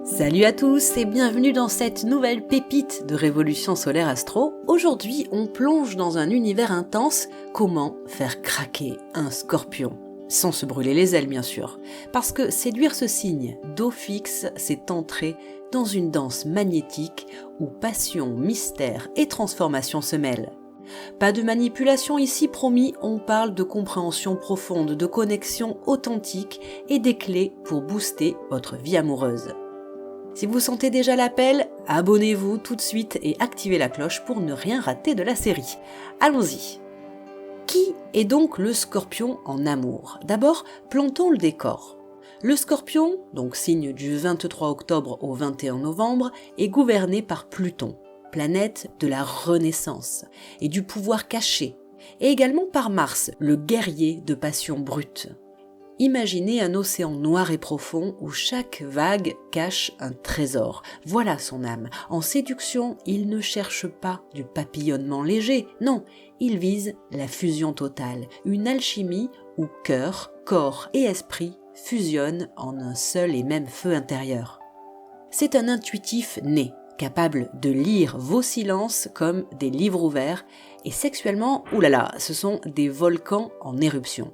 Salut à tous et bienvenue dans cette nouvelle pépite de Révolution Solaire Astro. Aujourd'hui, on plonge dans un univers intense. Comment faire craquer un scorpion ? Sans se brûler les ailes, bien sûr. Parce que séduire ce signe d'eau fixe, c'est entrer dans une danse magnétique où passion, mystère et transformation se mêlent. Pas de manipulation ici, promis, on parle de compréhension profonde, de connexion authentique et des clés pour booster votre vie amoureuse. Si vous sentez déjà l'appel, abonnez-vous tout de suite et activez la cloche pour ne rien rater de la série. Allons-y. Qui est donc le Scorpion en amour ? D'abord, plantons le décor. Le Scorpion, donc signe du 23 octobre au 21 novembre, est gouverné par Pluton, planète de la renaissance et du pouvoir caché, et également par Mars, le guerrier de passion brute. Imaginez un océan noir et profond où chaque vague cache un trésor. Voilà son âme. En séduction, il ne cherche pas du papillonnement léger. Non, il vise la fusion totale. Une alchimie où cœur, corps et esprit fusionnent en un seul et même feu intérieur. C'est un intuitif né, capable de lire vos silences comme des livres ouverts. Et sexuellement, oulala, ce sont des volcans en éruption.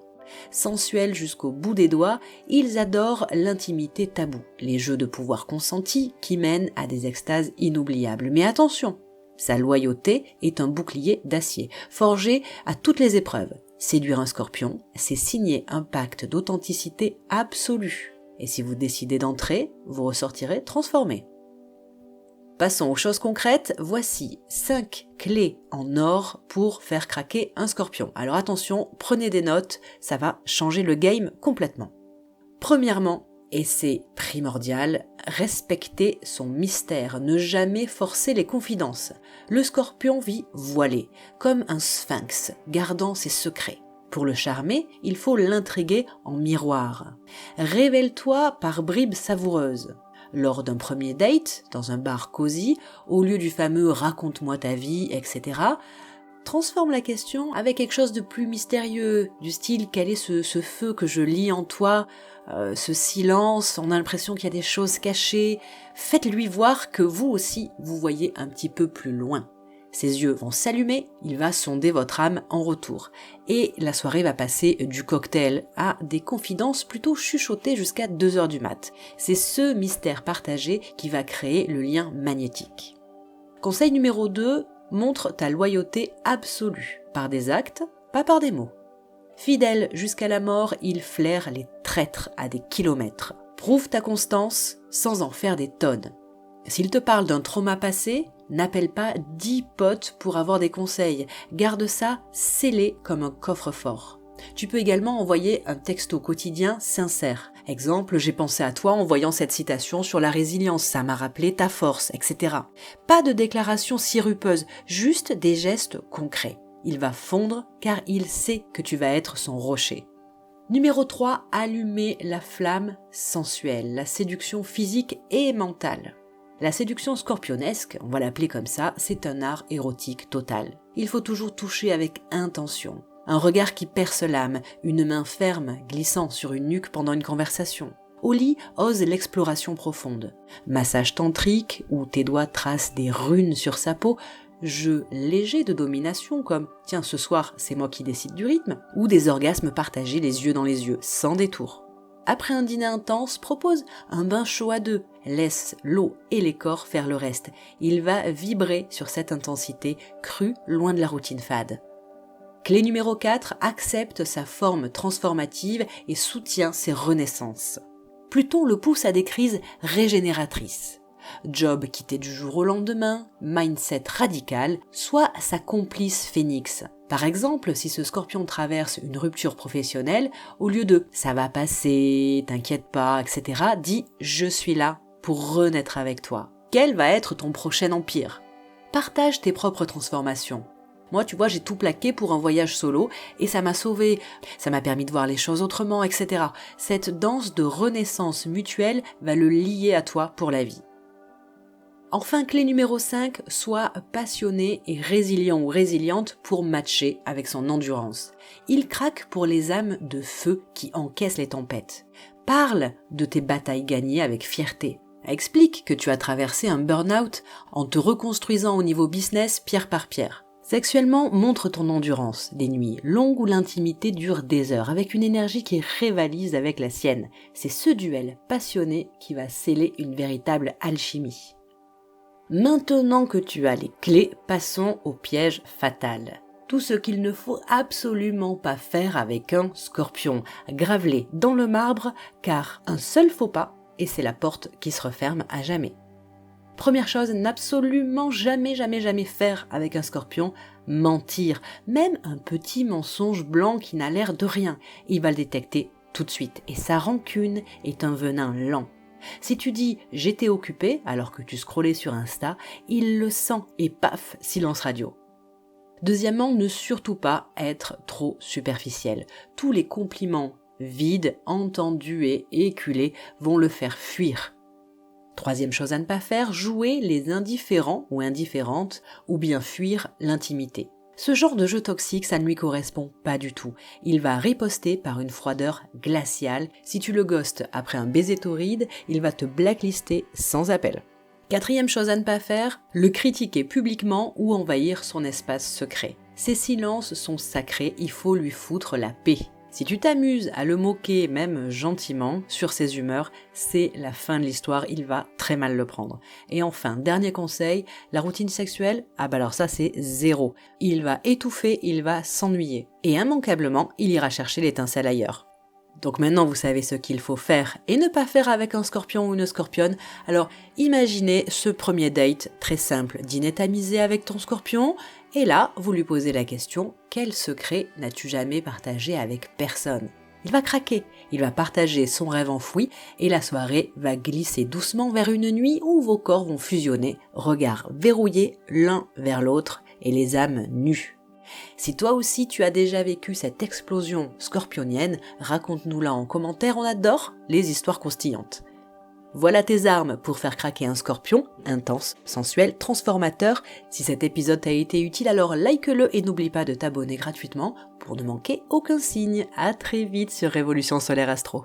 Sensuels jusqu'au bout des doigts, ils adorent l'intimité taboue, les jeux de pouvoir consentis qui mènent à des extases inoubliables. Mais attention, sa loyauté est un bouclier d'acier, forgé à toutes les épreuves. Séduire un scorpion, c'est signer un pacte d'authenticité absolue. Et si vous décidez d'entrer, vous ressortirez transformé. Passons aux choses concrètes, voici 5 clés en or pour faire craquer un scorpion. Alors attention, prenez des notes, ça va changer le game complètement. Premièrement, et c'est primordial, respecter son mystère, ne jamais forcer les confidences. Le scorpion vit voilé, comme un sphinx, gardant ses secrets. Pour le charmer, il faut l'intriguer en miroir. Révèle-toi par bribes savoureuses. Lors d'un premier date, dans un bar cosy, au lieu du fameux « raconte-moi ta vie », etc., transforme la question avec quelque chose de plus mystérieux, du style « quel est ce feu que je lis en toi ?» ce silence, on a l'impression qu'il y a des choses cachées. Faites-lui voir que vous aussi, vous voyez un petit peu plus loin. Ses yeux vont s'allumer, il va sonder votre âme en retour. Et la soirée va passer du cocktail à des confidences plutôt chuchotées jusqu'à 2h du mat. C'est ce mystère partagé qui va créer le lien magnétique. Conseil numéro 2, montre ta loyauté absolue, par des actes, pas par des mots. Fidèle jusqu'à la mort, il flaire les traîtres à des kilomètres. Prouve ta constance sans en faire des tonnes. S'il te parle d'un trauma passé, n'appelle pas 10 potes pour avoir des conseils. Garde ça scellé comme un coffre-fort. Tu peux également envoyer un texto quotidien sincère. Exemple, j'ai pensé à toi en voyant cette citation sur la résilience, ça m'a rappelé ta force, etc. Pas de déclaration sirupeuse, juste des gestes concrets. Il va fondre car il sait que tu vas être son rocher. Numéro 3, allumer la flamme sensuelle, la séduction physique et mentale. La séduction scorpionesque, on va l'appeler comme ça, c'est un art érotique total. Il faut toujours toucher avec intention. Un regard qui perce l'âme, une main ferme glissant sur une nuque pendant une conversation. Au lit, ose l'exploration profonde. Massage tantrique, où tes doigts tracent des runes sur sa peau, jeu léger de domination comme « tiens, ce soir, c'est moi qui décide du rythme » ou des orgasmes partagés les yeux dans les yeux, sans détour. Après un dîner intense, propose un bain chaud à deux. Laisse l'eau et les corps faire le reste. Il va vibrer sur cette intensité crue, loin de la routine fade. Clé numéro 4, accepte sa forme transformative et soutient ses renaissances. Pluton le pousse à des crises régénératrices. Job quitté du jour au lendemain, mindset radical, soit sa complice phénix. Par exemple, si ce scorpion traverse une rupture professionnelle, au lieu de « ça va passer, t'inquiète pas », etc., dis « je suis là pour renaître avec toi ». Quel va être ton prochain empire ? Partage tes propres transformations. Moi, tu vois, j'ai tout plaqué pour un voyage solo et ça m'a sauvé, ça m'a permis de voir les choses autrement, etc. Cette danse de renaissance mutuelle va le lier à toi pour la vie. Enfin, clé numéro 5, sois passionné et résilient ou résiliente pour matcher avec son endurance. Il craque pour les âmes de feu qui encaissent les tempêtes. Parle de tes batailles gagnées avec fierté. Explique que tu as traversé un burn-out en te reconstruisant au niveau business pierre par pierre. Sexuellement, montre ton endurance, des nuits longues où l'intimité dure des heures, avec une énergie qui rivalise avec la sienne. C'est ce duel passionné qui va sceller une véritable alchimie. Maintenant que tu as les clés, passons au piège fatal. Tout ce qu'il ne faut absolument pas faire avec un scorpion. Grave-les dans le marbre, car un seul faux pas, et c'est la porte qui se referme à jamais. Première chose, n'absolument jamais faire avec un scorpion, mentir. Même un petit mensonge blanc qui n'a l'air de rien, il va le détecter tout de suite. Et sa rancune est un venin lent. Si tu dis « j'étais occupé » alors que tu scrollais sur Insta, il le sent et paf, silence radio. Deuxièmement, ne surtout pas être trop superficiel. Tous les compliments vides, entendus et éculés vont le faire fuir. Troisième chose à ne pas faire, jouer les indifférents ou indifférentes ou bien fuir l'intimité. Ce genre de jeu toxique, ça ne lui correspond pas du tout. Il va riposter par une froideur glaciale. Si tu le ghostes après un baiser torride, il va te blacklister sans appel. Quatrième chose à ne pas faire, le critiquer publiquement ou envahir son espace secret. Ses silences sont sacrés, il faut lui foutre la paix. Si tu t'amuses à le moquer, même gentiment, sur ses humeurs, c'est la fin de l'histoire, il va très mal le prendre. Et enfin, dernier conseil, la routine sexuelle, alors ça c'est zéro. Il va étouffer, il va s'ennuyer. Et immanquablement, il ira chercher l'étincelle ailleurs. Donc maintenant vous savez ce qu'il faut faire et ne pas faire avec un scorpion ou une scorpionne. Alors imaginez ce premier date très simple, dîner tamisé avec ton scorpion et là vous lui posez la question « Quel secret n'as-tu jamais partagé avec personne ?» Il va craquer, il va partager son rêve enfoui et la soirée va glisser doucement vers une nuit où vos corps vont fusionner, regards verrouillés l'un vers l'autre et les âmes nues. Si toi aussi tu as déjà vécu cette explosion scorpionienne, raconte-nous-la en commentaire, on adore les histoires croustillantes. Voilà tes armes pour faire craquer un scorpion, intense, sensuel, transformateur. Si cet épisode t'a été utile, alors like-le et n'oublie pas de t'abonner gratuitement pour ne manquer aucun signe. À très vite sur Révolution Solaire Astro.